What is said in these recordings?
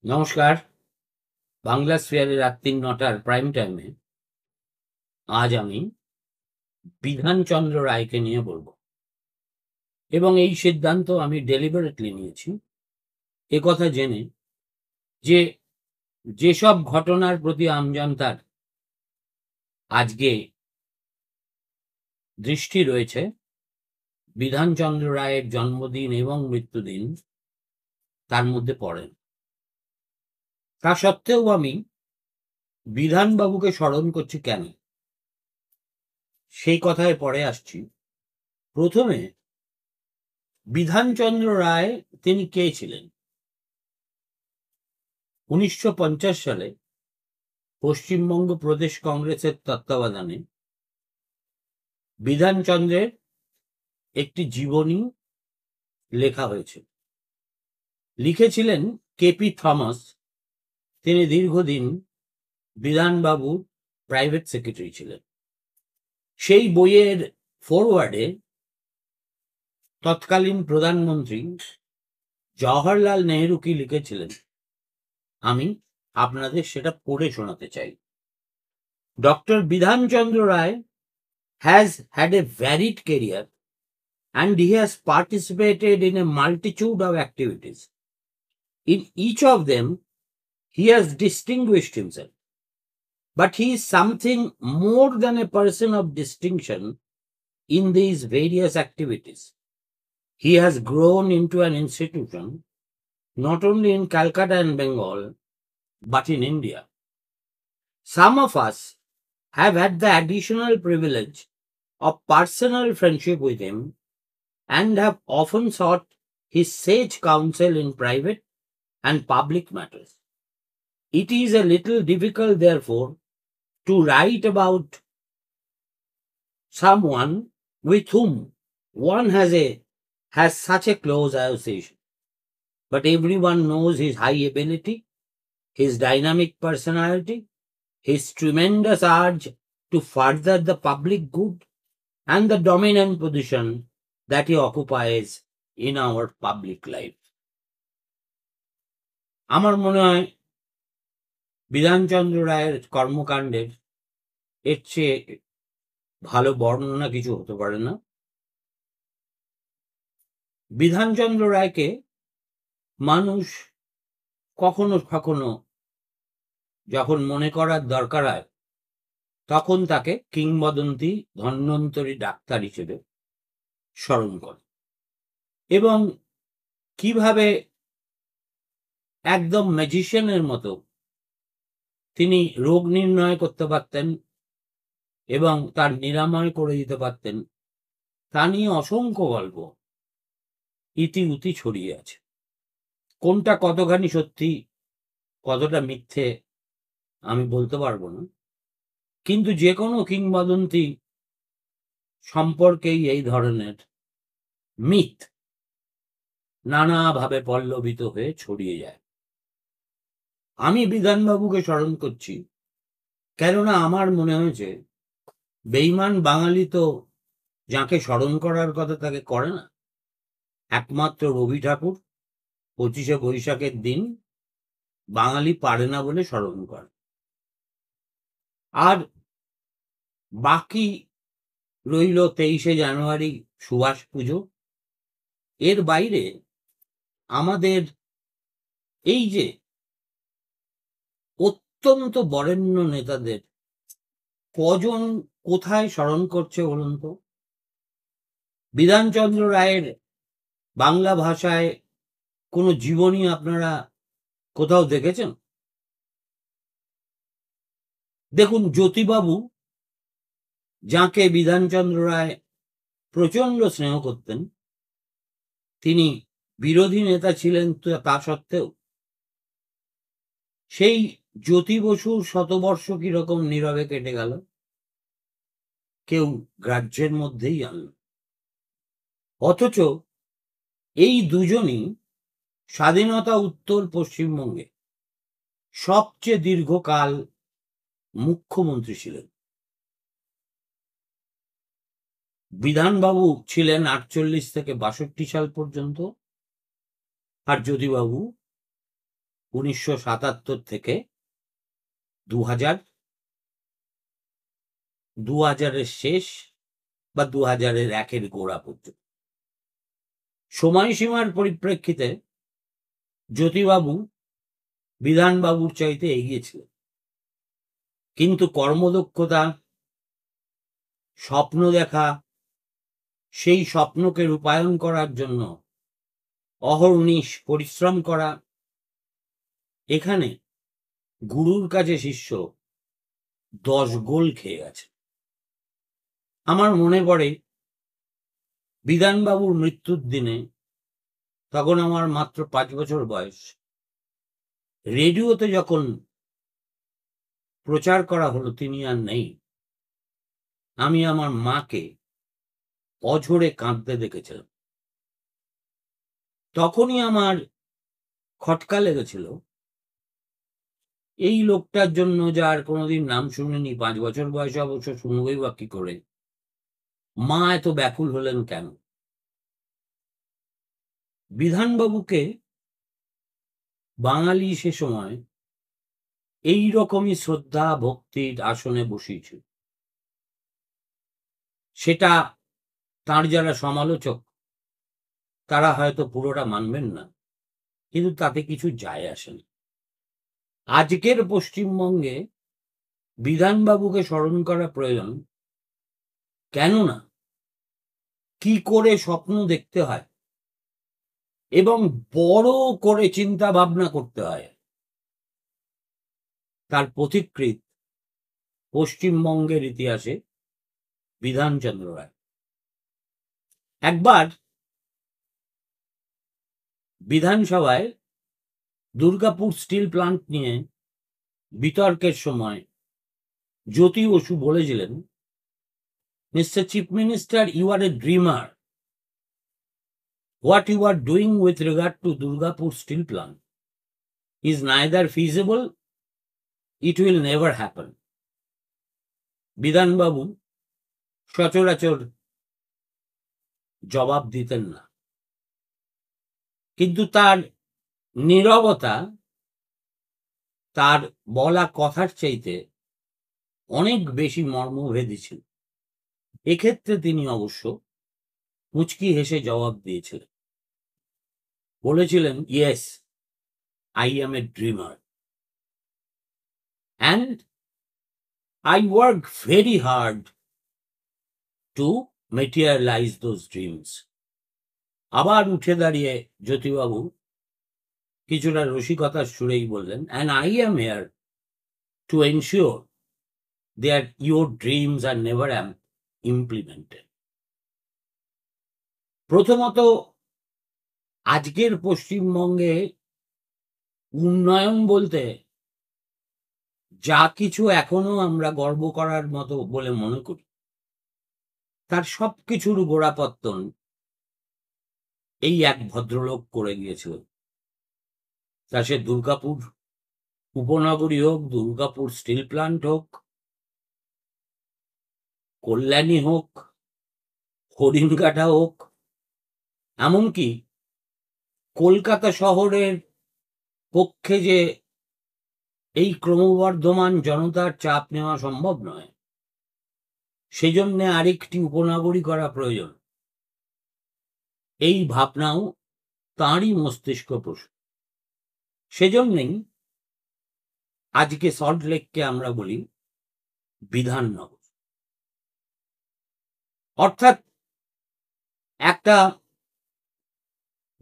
নমস্কার, বাংলা স্ফিয়ারে রাত ৯:৩০ প্রাইম টাইমে আজ আমি বিধানচন্দ্র রায়কে নিয়ে বলবো, এবং এই সিদ্ধান্ত আমি ডেলিবারেটলি নিয়েছি একথা জেনে যে যেসব ঘটনার প্রতি আমজনতার আজকে দৃষ্টি রয়েছে, বিধানচন্দ্র রায়ের জন্মদিন এবং মৃত্যুদিন তার মধ্যে পড়েন। তা সত্ত্বেও আমি বিধানবাবুকে স্মরণ করছি কেন, সেই কথায় পরে আসছি। প্রথমে বিধানচন্দ্র রায় তিনি কে ছিলেন? ১৯৫০ সালে পশ্চিমবঙ্গ প্রদেশ কংগ্রেসের তত্ত্বাবধানে বিধানচন্দ্রের একটি জীবনী লেখা হয়েছে। লিখেছিলেন কেপি থমাস। তিনি দীর্ঘদিন বিধানবাবুর প্রাইভেট সেক্রেটারি ছিলেন। সেই বইয়ের ফরওয়ার্ডে তৎকালীন প্রধানমন্ত্রী জওহরলাল নেহরু কি লিখেছিলেন আমি আপনাদের সেটা পড়ে শোনাতে চাই। Doctor Bidhan Chandra Roy has had a varied career and he has participated in a multitude of activities. In each of them, he has distinguished himself. But he is something more than a person of distinction in these various activities. He has grown into an institution not only in Calcutta and Bengal, but in India. Some of us have had the additional privilege of personal friendship with him and have often sought his sage counsel in private and public matters. It is a little difficult, therefore, to write about someone with whom one has such a close association. But everyone knows his high ability, his dynamic personality, his tremendous urge to further the public good, and the dominant position that he occupies in our public life. আমার মনে হয় বিধানচন্দ্র রায়ের কর্মকাণ্ডের এর চেয়ে ভালো বর্ণনা কিছু হতে পারে না। বিধানচন্দ্র রায়কে মানুষ কখনো কখনো যখন মনে করার দরকার হয় তখন তাকে কিংবদন্তি ধন্বন্তরী ডাক্তার হিসেবে স্মরণ করে, এবং কিভাবে একদম ম্যাজিশিয়ানের মতো তিনি রোগ নির্ণয় করতে পারতেন এবং তার নিরাময় করে দিতে পারতেন, তা নিয়ে অসংখ্য গল্প ইতিউতি ছড়িয়ে আছে। কোনটা কতখানি সত্যি কতটা মিথ্যে আমি বলতে পারবো না, কিন্তু যে কোনো কিংবদন্তি সম্পর্কেই এই ধরনের মিথ নানাভাবে পল্লবিত হয়ে ছড়িয়ে যায়। আমি বিধানবাবুকে স্মরণ করছি কেননা আমার মনে হয়েছে বেঈমান বাঙালি তো যাকে স্মরণ করার কথা তাকে করে না, একমাত্র রবি ঠাকুর 25শে বৈশাখের দিন বাঙালি পারে না বলে স্মরণ করে। আর বাকি রইল 23শে জানুয়ারি সুভাষ পুজো। এর বাইরে আমাদের এই যে অত্যন্ত বরেণ্য নেতাদের কজন কোথায় স্মরণ করছে বলুন তো? বিধানচন্দ্র রায়ের বাংলা ভাষায় কোনো জীবনী আপনারা কোথাও দেখেছেন? দেখুন, জ্যোতিবাবু যাকে বিধানচন্দ্র রায় প্রচন্ড স্নেহ করতেন, তিনি বিরোধী নেতা ছিলেন, তা সত্ত্বেও সেই জ্যোতি বসুর শতবর্ষ কিরকম নীরবে কেটে গেল কেউ গ্রাহ্যের মধ্যেই আনল। অথচ এই দুজনই স্বাধীনতা উত্তর পশ্চিমবঙ্গে সবচেয়ে দীর্ঘকাল মুখ্যমন্ত্রী ছিলেন। বিধানবাবু ছিলেন 48 থেকে 62 সাল পর্যন্ত, আর জ্যোতিবাবু 1977 থেকে 2000-এর শেষ বা 2001-এর গোড়া পর্যন্ত। সময়সীমার পরিপ্রেক্ষিতে জ্যোতিবাবু বিধানবাবুর চাইতে এগিয়ে ছিলেন, কিন্তু কর্মদক্ষতা, স্বপ্ন দেখা, সেই স্বপ্নকে রূপায়ণ করার জন্য অহর্নিশ পরিশ্রম করা, এখানে গুরুর কাছে শিষ্য 10 গোল খেয়ে গেছে। আমার মনে পড়ে বিধানবাবুর মৃত্যুর দিনে, তখন আমার মাত্র 5 বছর বয়স, রেডিওতে যখন প্রচার করা হলো তিনি আর নেই, আমি আমার মাকে অঝরে কাঁদতে দেখেছিলাম। তখনই আমার খটকা লেগেছিল, এই লোকটার জন্য যার কোনোদিন নাম শুনিনি, 5 বছর বয়সে অবশ্য শুনবই বা কি করে, মা এত ব্যাকুল হলেন কেন? বিধানবাবুকে বাঙালি সে সময় এই রকমই শ্রদ্ধা ভক্তির আসনে বসিয়েছিল। সেটা তার যারা সমালোচক তারা হয়তো পুরোটা মানবেন না, কিন্তু তাতে কিছু যায় আসে না। আজকের পশ্চিমবঙ্গে বিধানবাবুকে স্মরণ করা প্রয়োজন, কেননা কি করে স্বপ্ন দেখতে হয় এবং বড় করে চিন্তা ভাবনা করতে হয়, তার পথিকৃৎ পশ্চিমবঙ্গের ইতিহাসে বিধানচন্দ্র রায়। একবার বিধানসভায় দুর্গাপুর স্টিল প্লান্ট নিয়ে বিতর্কের সময় জ্যোতি বসু বলেছিলেন, mister chief minister, you are a dreamer. What you are doing with regard to Durgapur steel plant is neither feasible, it will never happen. বিধানবাবু সচরাচর জবাব দিতেন না, কিন্তু তার নীরবতা তার বলা কথার চাইতে অনেক বেশি মর্মভেদী ছিল। এক্ষেত্রে তিনি অবশ্য মুচকি হেসে জবাব দিয়েছিলেন, বলেছিলেন, yes, I M A dreamer and I work very hard to materialize those dreams. আবার উঠে দাঁড়িয়ে জ্যোতিবাবু কিছুটা রসিকতার সুরেই বললেন, and I am here to ensure that your dreams are never implemented. প্রথমত, আজকের পশ্চিমবঙ্গে উন্নয়ন বলতে যা কিছু এখনো আমরা গর্ব করার মতো বলে মনে করি, তার সবকিছুর গোড়াপত্তন এই এক ভদ্রলোক করে গিয়েছিল। তা সে দুর্গাপুর উপনগরী হোক, দুর্গাপুর স্টিল প্লান্ট হোক, কল্যাণী হোক, হরিণঘাটা হোক, এমনকি কলকাতা শহরের পক্ষে যে এই ক্রমবর্ধমান জনতার চাপ নেওয়া সম্ভব নয়, সেজন্য আরেকটি উপনগরী করা প্রয়োজন, এই ভাবনাও তাঁরই মস্তিষ্ক প্রশ্ন। সেজন্যই আজকে সল্টলেককে আমরা বলি বিধাননগর, অর্থাৎ একটা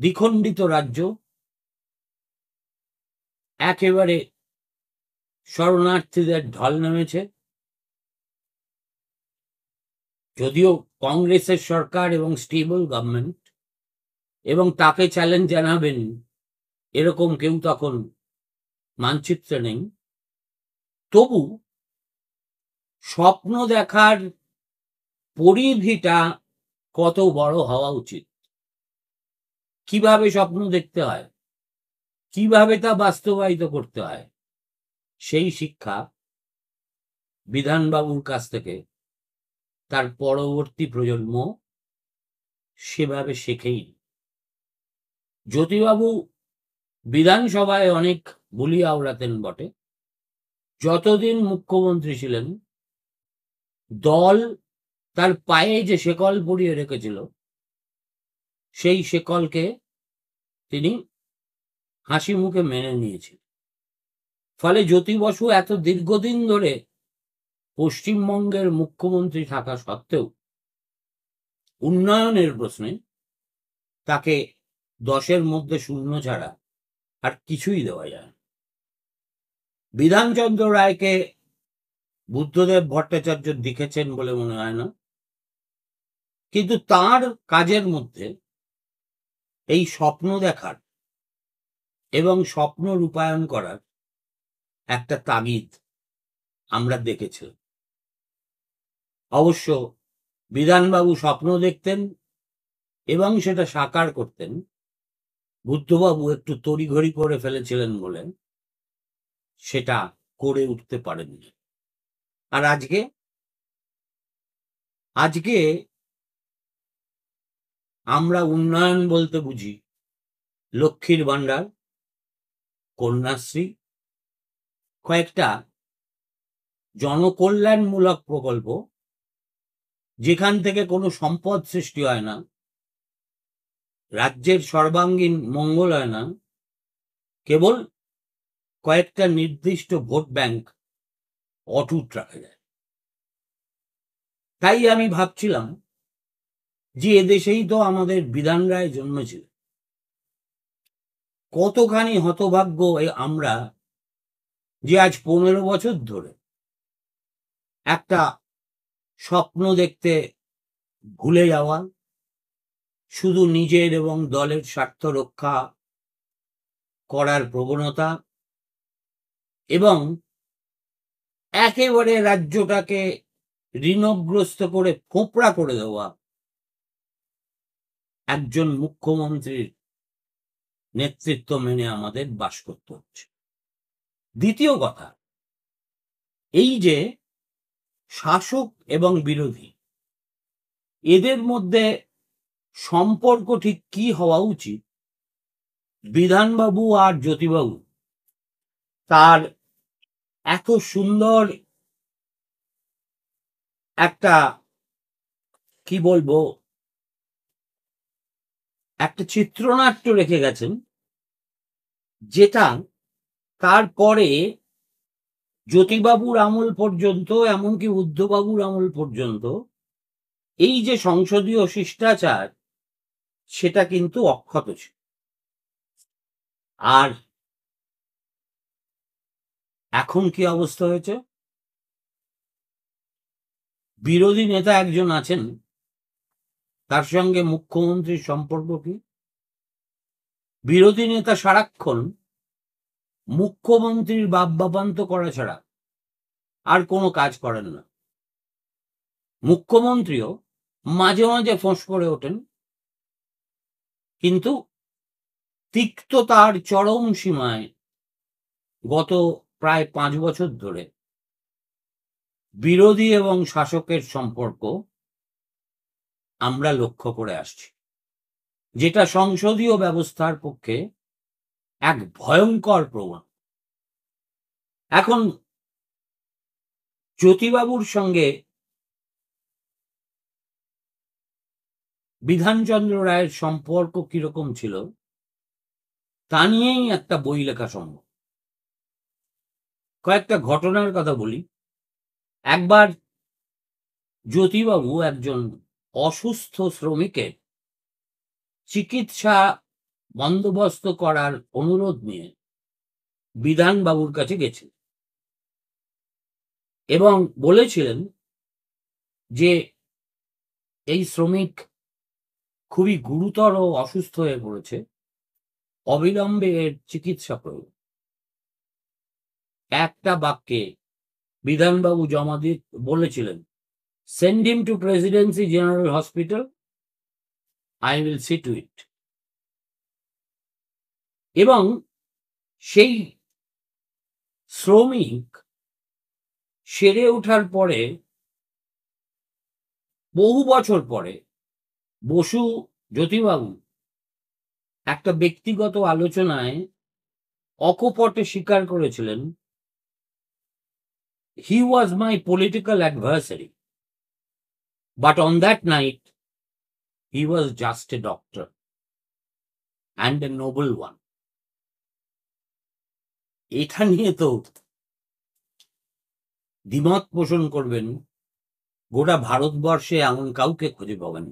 দ্বিখণ্ডিত রাজ্য, একেবারে শরণার্থীদের ঢল নেমেছে। যদিও কংগ্রেসের সরকার এবং স্টেবল গভর্নমেন্ট, এবং তাকে চ্যালেঞ্জ জানাবেন এরকম কেউ তখন মানচিত্রে নেই, তবু স্বপ্ন দেখার পরিধিটা কত বড় হওয়া উচিত কিভাবে স্বপ্ন দেখতে হয়, কিভাবে তা বাস্তবায়িত করতে হয়, সেই শিক্ষা বিধানবাবুর কাছ থেকে তার পরবর্তী প্রজন্ম সেভাবে শেখেই। জ্যোতিবাবু বিধানসভায় অনেক বুলি আওড়াতেন বটে, যতদিন মুখ্যমন্ত্রী ছিলেন দল তার পায়ে যে শেকল পরিয়ে রেখেছিল সেই শেকলকে তিনি হাসি মুখে মেনে নিয়েছিলেন। ফলে জ্যোতি বসু এত দীর্ঘদিন ধরে পশ্চিমবঙ্গের মুখ্যমন্ত্রী থাকা সত্ত্বেও উন্নয়নের প্রশ্নে তাকে 10-এর মধ্যে 0 ছাড়া আর কিছুই দেওয়া যায় না। বিধানচন্দ্র রায়কে বুদ্ধদেব ভট্টাচার্য লিখেছেন বলে মনে হয় না, কিন্তু তার কাজের মধ্যে এই স্বপ্ন দেখার এবং স্বপ্ন রূপায়ণ করার একটা তাগিদ আমরা দেখেছি। অবশ্য বিধানবাবু স্বপ্ন দেখতেন এবং সেটা সাকার করতেন, বুদ্ধবাবু একটু তড়িঘড়ি করে ফেলেছিলেন বলে সেটা করে উঠতে পারেননি। আর আজকে আমরা উন্নয়ন বলতে বুঝি লক্ষ্মীর ভান্ডার, কন্যাশ্রী, কয়েকটা জনকল্যাণমূলক প্রকল্প যেখান থেকে কোনো সম্পদ সৃষ্টি হয় না, রাজ্যের সর্বাঙ্গীন মঙ্গল হয় না, কেবল কয়েকটা নির্দিষ্ট ভোট ব্যাংক অটুট রাখা যায়। তাই আমি ভাবছিলাম যে এদেশেই তো আমাদের বিধান রায় জন্মেছিল, কতখানি হতভাগ্য আমরা যে আজ 15 বছর ধরে একটা স্বপ্ন দেখতে ভুলে যাওয়া, শুধু নিজের এবং দলের স্বার্থ রক্ষা করার প্রবণতা এবং একেবারে রাজ্যটাকে ঋণগ্রস্ত করে ফোঁপড়া করে দেওয়া একজন মুখ্যমন্ত্রীর নেতৃত্ব মেনে আমাদের বাস করতে হচ্ছে। দ্বিতীয় কথা, এই যে শাসক এবং বিরোধী এদের মধ্যে সম্পর্ক ঠিক কি হওয়া উচিত, বিধানবাবু আর জ্যোতিবাবু তার এত সুন্দর একটা কি বলবো একটা চিত্রনাট্য রেখে গেছেন, যেটা তারপরে জ্যোতিবাবুর আমল পর্যন্ত, এমনকি বুদ্ধবাবুর আমল পর্যন্ত এই যে সংসদীয় শিষ্টাচার সেটা কিন্তু অক্ষত ছিল। আর এখন কি অবস্থা হয়েছে, বিরোধী নেতা একজন আছেন, তার সঙ্গে মুখ্যমন্ত্রীর সম্পর্ক কি? বিরোধী নেতা সারাক্ষণ মুখ্যমন্ত্রীর বাপ্যাপান্ত করা ছাড়া আর কোনো কাজ করেন না। মুখ্যমন্ত্রীও মাঝে মাঝে ফোঁস করে ওঠেন, কিন্তু তিক্ততার চরম সীমায় গত প্রায় 5 বছর ধরে বিরোধী এবং শাসকের সম্পর্ক আমরা লক্ষ্য করে আসছি, যেটা সংসদীয় ব্যবস্থার পক্ষে এক ভয়ঙ্কর প্রমাণ। এখন জ্যোতিবাবুর সঙ্গে বিধানচন্দ্র রায়ের সম্পর্ক কিরকম ছিল তা নিয়েই একটা বই লেখা সম্ভব। কয়েকটা ঘটনার কথা বলি। একবার জ্যোতিবাবু একজন অসুস্থ শ্রমিকের চিকিৎসা বন্দোবস্ত করার অনুরোধ নিয়ে বিধানবাবুর কাছে গেছিলেন এবং বলেছিলেন যে এই শ্রমিক খুবই গুরুতর অসুস্থ হয়ে পড়েছে, অবিলম্বে এর চিকিৎসা প্রয়োজন। একটা বাক্যে বিধানবাবু জমা দিয়ে বলেছিলেন, send him to Presidency General Hospital, I will see to it. এবং সেই শ্রমিক সেরে ওঠার পরে বহু বছর পরে বসু জ্যোতিবাবু একটা ব্যক্তিগত আলোচনায় অকপটে স্বীকার করেছিলেন, he was my political adversary, but on that night he was just a doctor and a noble one. এটা নিয়ে তো দ্বিমত পোষণ করবেন গোটা ভারতবর্ষে এমন কাউকে খুঁজে পাবেন।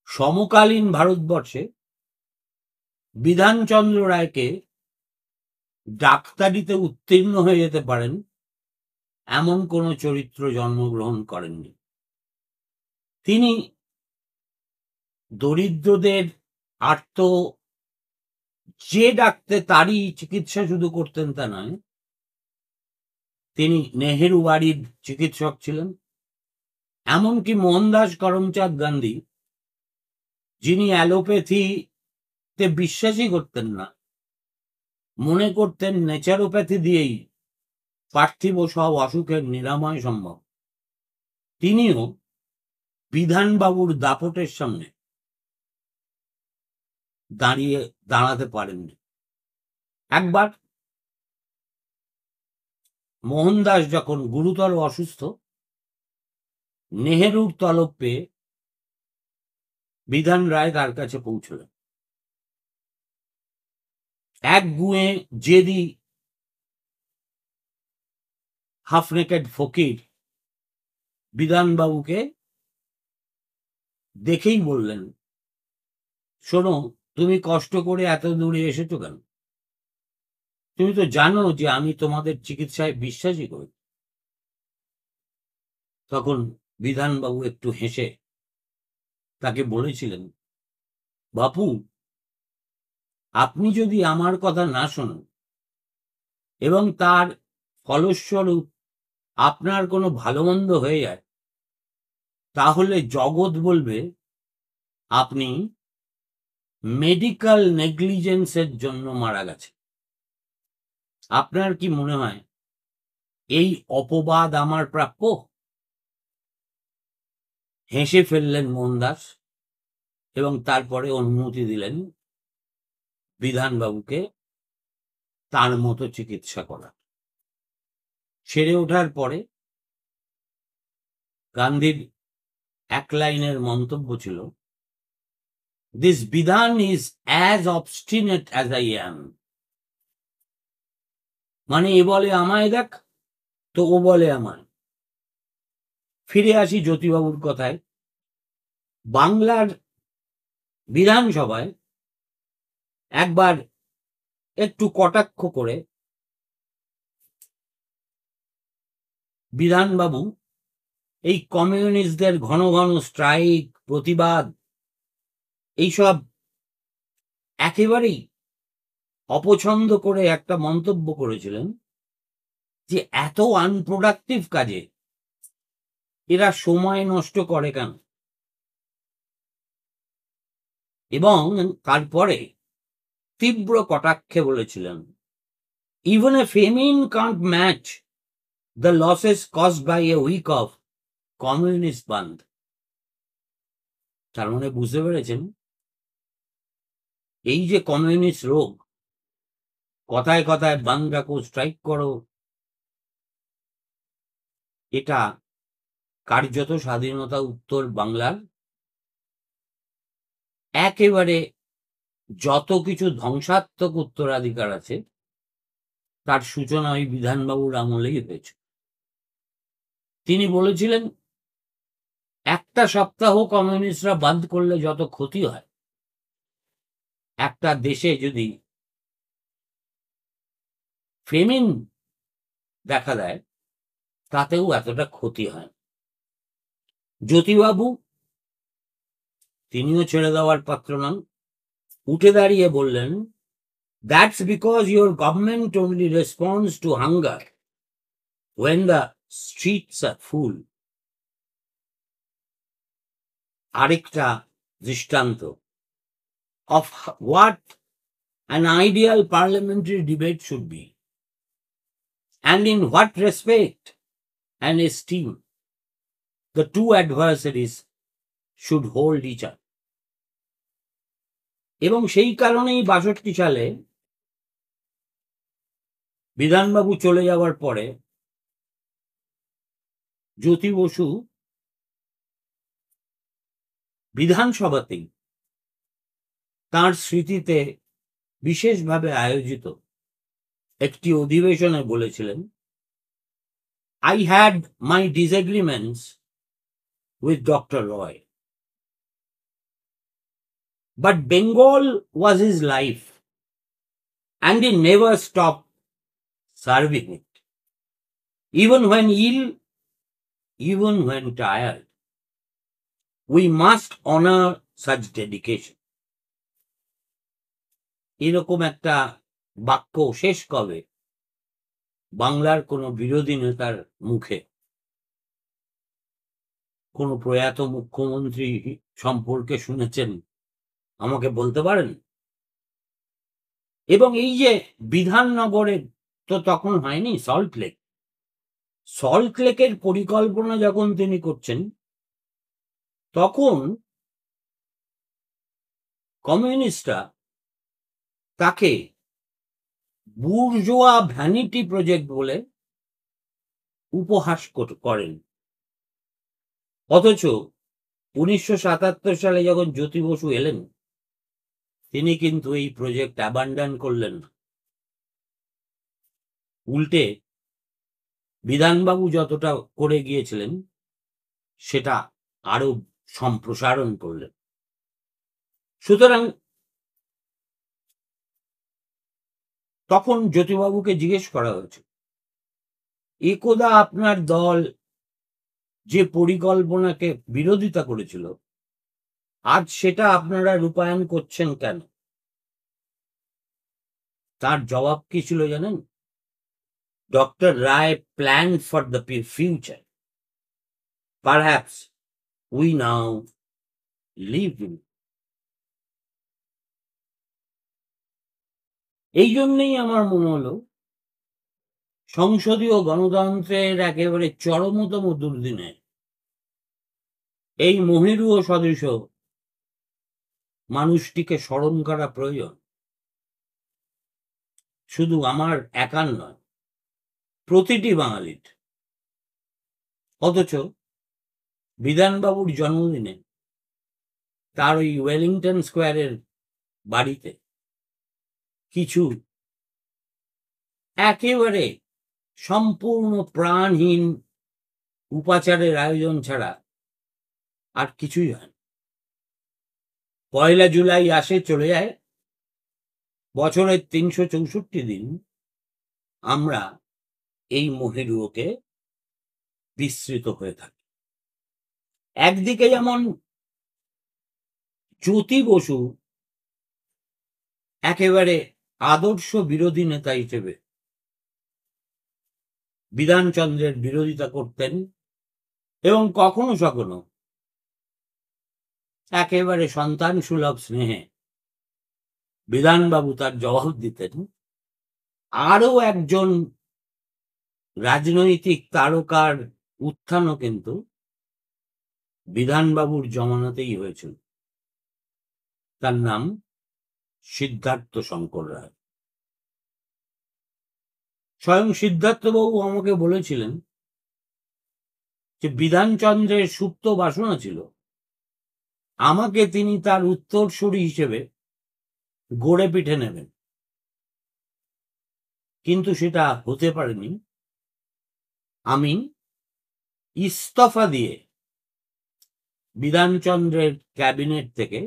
সমকালীন ভারতবর্ষে বিধানচন্দ্র রায়কে ডাক্তারিতে উত্তীর্ণ হয়ে যেতে পারেন এমন কোন চরিত্র জন্মগ্রহণ করেননি। তিনি দরিদ্রদের আর্ত যে ডাকতে তারই চিকিৎসা শুধু করতেন তা নয়, তিনি নেহেরু বাড়ির চিকিৎসক ছিলেন। এমনকি মোহনদাস করমচাঁদ গান্ধী, যিনি অ্যালোপ্যাথিতে বিশ্বাসই করতেন না, মনে করতেন নেচারোপ্যাথি দিয়েই পার্থিব সব অসুখের নিরাময় সম্ভব, তিনিও বিধানবাবুর দাপটের সামনে দাঁড়াতে পারেননি। একবার মোহনদাস যখন গুরুতর অসুস্থ, নেহেরুর তলব পেয়ে বিধান রায় তার কাছে পৌঁছলেন। এক গুঁয়ে জেদি হাফ নেকেড ফকির বিধানবাবুকে দেখেই বললেন, শোনো, তুমি কষ্ট করে এত দূরে এসেছো কেন? তুমি তো জানো যে আমি তোমাদের চিকিৎসায় বিশ্বাসী করি। তখন বিধানবাবু একটু হেসে তাকে বলেছিলেন, বাপু, আপনি যদি আমার কথা না শোনেন এবং তার ফলস্বরূপ আপনার কোনো ভালো মন্দ হয়ে যায়, তাহলে জগৎ বলবে আপনি মেডিকেল নেগলিজেন্সের জন্য মারা গেছে। আপনার কি মনে হয় এই অপবাদ আমার প্রাপ্য? হেসে ফেললেন মোহনদাস এবং তারপরে অনুমতি দিলেন বিধানবাবুকে তার মতো চিকিৎসা করার। সেরে ওঠার পরে গান্ধীর এক লাইনের মন্তব্য ছিল, দিস বিধান is as obstinate as I am. মানে এ বলে আমায় দেখ, তো ও বলে আমায়। ফিরে আসি জ্যোতিবাবুর কথায়। বাংলার বিধানসভায় একবার একটু কটাক্ষ করে বিধানবাবু এই কমিউনিস্টদের ঘন ঘন স্ট্রাইক, প্রতিবাদ, এইসব একেবারেই অপছন্দ করে একটা মন্তব্য করেছিলেন যে এত আনপ্রোডাক্টিভ কাজে এরা সময় নষ্ট করে কেন। এবং তারপরে তীব্র কটাক্ষে বলেছিলেন, even a famine can't match the losses caused by a week of communist bandh. তার মানে বুঝতে পেরেছেন, এই যে কমিউনিস্ট রোগ, কথায় কথায় বাংলা রাখো, স্ট্রাইক করো, এটা কার্যত স্বাধীনতা উত্তর বাংলার একেবারে যত কিছু ধ্বংসাত্মক উত্তরাধিকার আছে তার সূচনা ওই বিধানবাবুর আমলেই হয়েছে। তিনি বলেছিলেন, একটা সপ্তাহ কমিউনিস্টরা বন্ধ করলে যত ক্ষতি হয়, একটা দেশে যদি ফেমিন দেখা দেয় তাতেও এতটা ক্ষতি হয়। জ্যোতিবাবু তিনিও ছেড়ে দেওয়ার পাত্র নন, উঠে দাঁড়িয়ে বললেন, that's because your government only responds to hunger when the streets are full. আরেকটা দৃষ্টান্ত of what an ideal parliamentary debate should be, and in what respect and esteem the two adversaries should hold each other. এবং সেই কারণেই ৬২ সালে বিধানবাবু চলে যাওয়ার পরে জ্যোতি বসু বিধানসভাতেই তাঁর স্মৃতিতে বিশেষভাবে আয়োজিত একটি অধিবেশনে বলেছিলেন, I had my disagreements with Dr. Roy, but Bengal was his life and he never stopped serving it. Even when ill, even when tired, we must honor such dedication. এরকম একটা বাক্য শেষ কবে বাংলার কোন বিরোধী নেতার মুখে? কোন প্রয়াত মুখ্যমন্ত্রী সম্পর্কে শুনেছেন আমাকে বলতে পারেন? এবং এই যে বিধাননগরে তো তখন হয়নি, সল্টলেক, সল্টলেকের পরিকল্পনা যখন তিনি করছেন তখন কমিউনিস্টরা তাকে বুর্জোয়া ভ্যানিটি প্রজেক্ট বলে উপহাস করেন। অথচ ১৯৭৭ সালে যখন জ্যোতি বসু এলেন তিনি কিন্তু এই প্রজেক্ট অ্যাবান্ডন করলেন না, উল্টে বিধানবাবু যতটা করে গিয়েছিলেন সেটা আরো সম্প্রসারণ করলেন। সুতরাং তখন জ্যোতিবাবুকে জিজ্ঞেস করা হয়েছে, একদা আপনার দল যে পরিকল্পনাকে বিরোধিতা করেছিল আজ সেটা আপনারা রূপায়ণ করছেন কেন? তার জবাব কি ছিল জানেন? Doctor Roy planned for the future. Perhaps we now live in. এই জন্যই আমার মনে হলো সংসদীয় গণতন্ত্রের একেবারে চরমতম দুর্দিনে এই মহিরুহ সদৃশ মানুষটিকে স্মরণ করা প্রয়োজন। শুধু আমার একার নয়, প্রতিটি বাঙালির। অথচ বিধানবাবুর জন্মদিনে তার ওই ওয়েলিংটন স্কোয়ারের বাড়িতে কিছু একেবারে সম্পূর্ণ প্রাণহীন উপাচারের আয়োজন ছাড়া আর কিছুই হয়। ১ জুলাই আসে চলে যায়, বছরের ৩৬৪ দিন আমরা এই মহিরুহকে বিস্মৃত হয়ে থাকি। একদিকে যেমন জ্যোতি বসু একেবারে আদর্শ বিরোধী নেতা হিসেবে বিধানচন্দ্রের বিরোধিতা করতেন এবং কখনো কখনো একেবারে সন্তান সুলভ স্নেহে বিধানবাবু তার জবাব দিতেন, আরো একজন রাজনৈতিক তারকার উত্থানও কিন্তু বিধানবাবুর জমানাতেই হয়েছিল। তার নাম সিদ্ধার্থ শঙ্কর রায়। স্বয়ং সিদ্ধার্থবাবু আমাকে বলেছিলেন যে বিধানচন্দ্রের সুপ্ত বাসনা ছিল আমাকে তিনি তার উত্তরসূরি হিসেবে গড়ে পিঠে নেবেন, কিন্তু সেটা হতে পারেনি। আমি ইস্তফা দিয়ে বিধানচন্দ্রের ক্যাবিনেট থেকে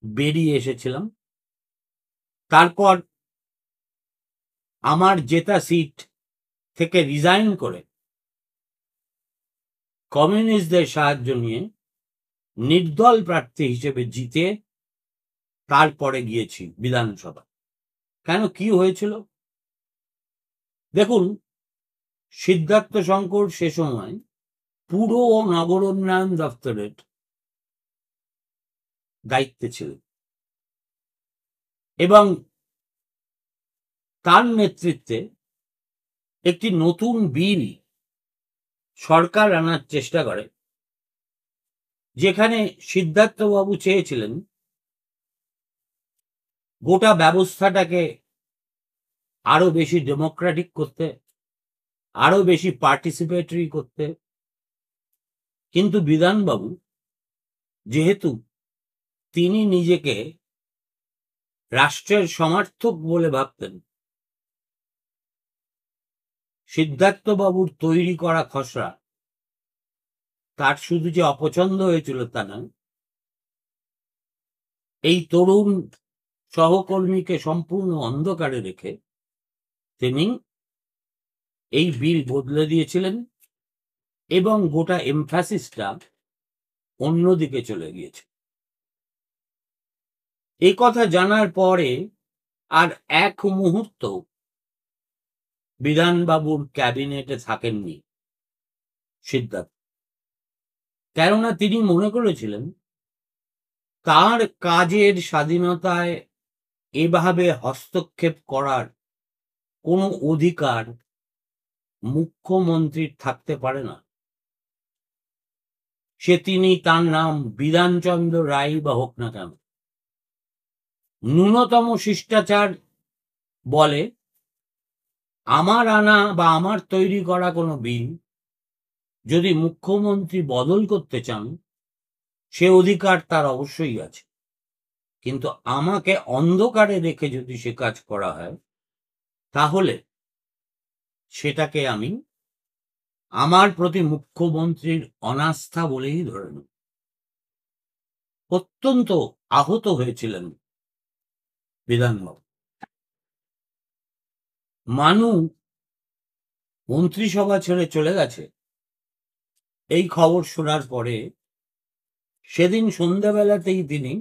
বেরিয়ে এসেছিলাম। তারপর আমার জেতা সিট থেকে রিজাইন করে কমিউনিস্টদের সাহায্য নিয়ে নির্দল প্রার্থী হিসেবে জিতে তারপরে গিয়েছি বিধানসভা। কেন, কি হয়েছিল দেখুন, সিদ্ধার্থ শঙ্কর সে সময় পুর ও নগর উন্নয়ন দপ্তরের দায়িত্বে ছিলেন। এবং তার নেতৃত্বে একটি নতুন বিল সরকার আনার চেষ্টা করে, যেখানে সিদ্ধার্থবাবু চেয়েছিলেন গোটা ব্যবস্থাটাকে আরো বেশি ডেমোক্রেটিক করতে, আরো বেশি পার্টিসিপেটরি করতে। কিন্তু বিধানবাবু, যেহেতু তিনি নিজেকে রাষ্ট্রের সমর্থক বলে ভাবতেন, সিদ্ধার্থবাবুর তৈরি করা খসড়া তার শুধু যে অপছন্দ হয়েছিল তা নয়, এই তরুণ সহকর্মীকে সম্পূর্ণ অন্ধকারে রেখে তিনি এই বিল বদলে দিয়েছিলেন এবং গোটা এমফ্যাসিসটা অন্যদিকে চলে গিয়েছে। এই কথা জানার পরে আর এক মুহূর্ত বিধানবাবুর ক্যাবিনেটে থাকেননি সিদ্ধার্থ, কেননা তিনি মনে করেছিলেন তার কাজের স্বাধীনতায় এভাবে হস্তক্ষেপ করার কোনো অধিকার মুখ্যমন্ত্রীর থাকতে পারে না। তিনি তার নাম বিধানচন্দ্র রায় বা হোক না কেন, ন্যূনতম শিষ্টাচার বলে আমার আনা বা আমার তৈরি করা কোনো বিল যদি মুখ্যমন্ত্রী বদল করতে চান, সে অধিকার তার অবশ্যই আছে। কিন্তু আমাকে অন্ধকারে রেখে যদি সে কাজ করা হয়, তাহলে সেটাকে আমি আমার প্রতি মুখ্যমন্ত্রীর অনাস্থা বলেই ধরে নেব। অত্যন্ত আহত হয়েছিলেন বিধানবাবু। মানু মন্ত্রিসভা ছেড়ে চলে গেছে এই খবর শোনার পরে সেদিন সন্ধ্যাবেলাতেই তিনি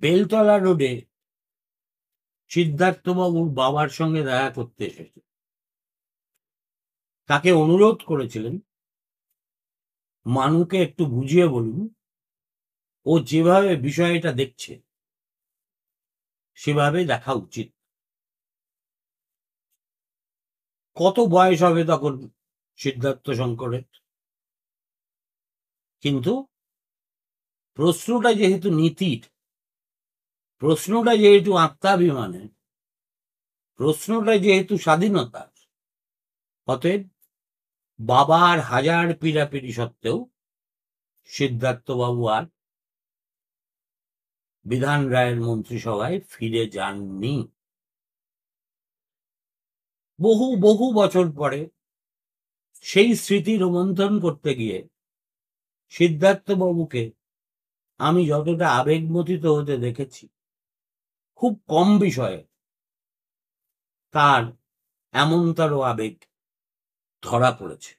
বেলতলা রোডে সিদ্ধার্থবাবুর বাবার সঙ্গে দেখা করতে এসেছে। তাকে অনুরোধ করেছিলেন মানুকে একটু বুঝিয়ে বলুন, ও যেভাবে বিষয়টা দেখছে সেভাবে দেখা উচিত। কত বয়স হবে তখন সিদ্ধার্থ শঙ্করের, কিন্তু প্রশ্নটা যেহেতু নীতির, প্রশ্নটা যেহেতু আত্মাভিমানের, প্রশ্নটা যেহেতু স্বাধীনতার, অতএব বাবার হাজার পীড়াপিড়ি সত্ত্বেও সিদ্ধার্থবাবু আর বিধান রায়ের মন্ত্রিসভায় ফিরে যাননি। বহু বহু বছর পরে সেই স্মৃতি রোমন্থন করতে গিয়ে সিদ্ধার্থবাবুকে আমি যতটা আবেগমথিত হতে দেখেছি, খুব কম বিষয়ে তার এমনতর আবেগ ধরা পড়েছে।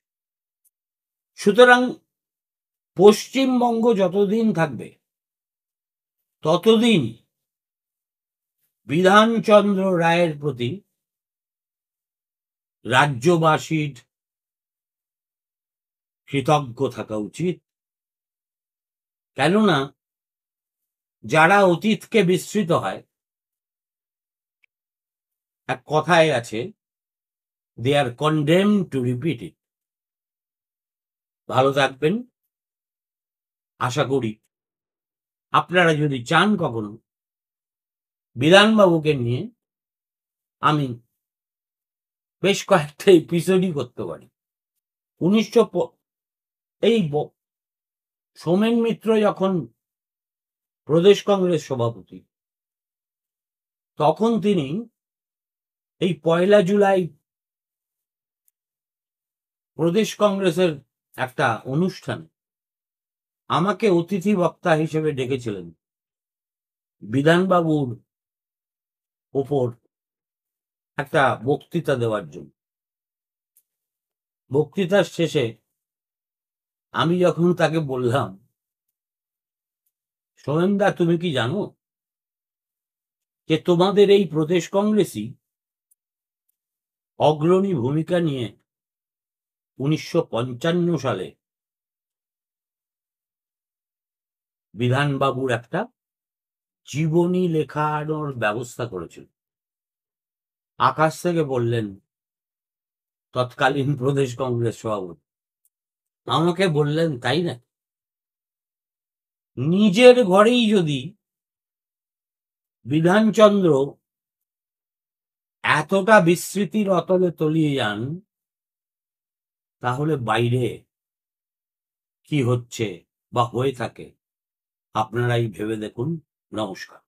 সুতরাং পশ্চিমবঙ্গ যতদিন থাকবে ততদিন বিধানচন্দ্র রায়ের প্রতি রাজ্যবাসীর কৃতজ্ঞ থাকা উচিত। কেননা যারা অতীতকে বিস্মৃত হয়, এক কথায় আছে, দে আর কন্ডেমড টু রিপিট ইট। ভালো থাকবেন। আশা করি আপনারা যদি চান কখনো বিধানবাবুকে নিয়ে আমি বেশ কয়েকটা এপিসোডই করতে পারি। এই সোমেন মিত্র যখন প্রদেশ কংগ্রেস সভাপতি, তখন তিনি এই 1 জুলাই প্রদেশ কংগ্রেসের একটা অনুষ্ঠানে আমাকে অতিথি বক্তা হিসেবে ডেকেছিলেন বিধানবাবুর ওপর একটা বক্তৃতা দেওয়ার জন্য। বক্তৃতার শেষে আমি যখন তাকে বললাম, সোমেনদা, তুমি কি জানো যে তোমাদের এই প্রদেশ কংগ্রেসই অগ্রণী ভূমিকা নিয়ে 1955 সালে বিধানবাবুর একটা জীবনী লেখানোর ব্যবস্থা করেছিল। আকাশ থেকে বললেন তৎকালীন প্রদেশ কংগ্রেস সভাপতি, আমাকে বললেন তাই না? নিজের ঘরেই যদি বিধানচন্দ্র এতটা বিস্মৃতির অতলে তলিয়ে যান, তাহলে বাইরে কি হচ্ছে বা হয়ে থাকে আপনারাই ভেবে দেখুন। নমস্কার।